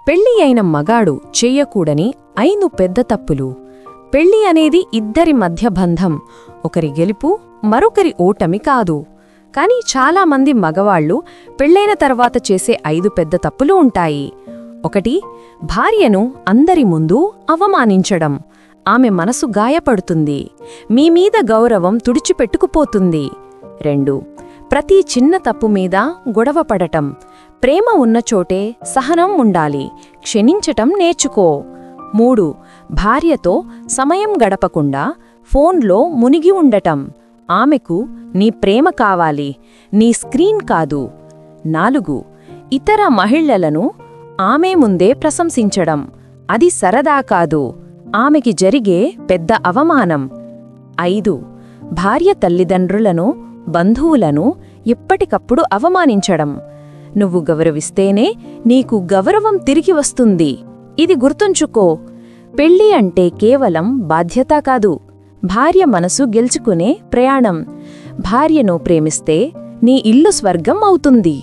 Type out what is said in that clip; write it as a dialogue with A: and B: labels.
A: పెళ్లి అయిన మగాడు చెయ్యకూడని 5 పెద్ద తప్పులు. పెళ్లి అనేది ఇద్దరి మధ్య బంధం, ఒకరి గెలుపు మరొకరి ఓటమి కాదు. కాని చాలామంది మగవాళ్లు పెళ్లైన తర్వాత చేసే 5 పెద్ద తప్పులు ఉంటాయి. 1. భార్యను అందరి ముందు అవమానించడం. ఆమె మనసు గాయపడుతుంది, మీమీద గౌరవం తుడిచిపెట్టుకుపోతుంది. 2. ప్రతి చిన్న తప్పు మీద గొడవపడటం. ప్రేమ ఉన్నచోటే సహనం ఉండాలి, క్షమించటం నేర్చుకో. 3. భార్యతో సమయం గడపకుండా ఫోన్లో మునిగి ఉండటం. ఆమెకు నీ ప్రేమ కావాలి, నీ స్క్రీన్ కాదు. 4. ఇతర మహిళలను ఆమె ముందే ప్రశంసించడం. అది సరదా కాదు, ఆమెకి జరిగే పెద్ద అవమానం. 5. భార్య తల్లిదండ్రులను, బంధువులను ఎప్పటికప్పుడు అవమానించడం. నువ్వు గౌరవిస్తేనే నీకు గౌరవం తిరిగి వస్తుంది. ఇది గుర్తుంచుకో. పెళ్లి అంటే కేవలం బాధ్యత కాదు, భార్య మనసు గెలుచుకునే ప్రయాణం. భార్యను ప్రేమిస్తే నీ ఇల్లు స్వర్గం అవుతుంది.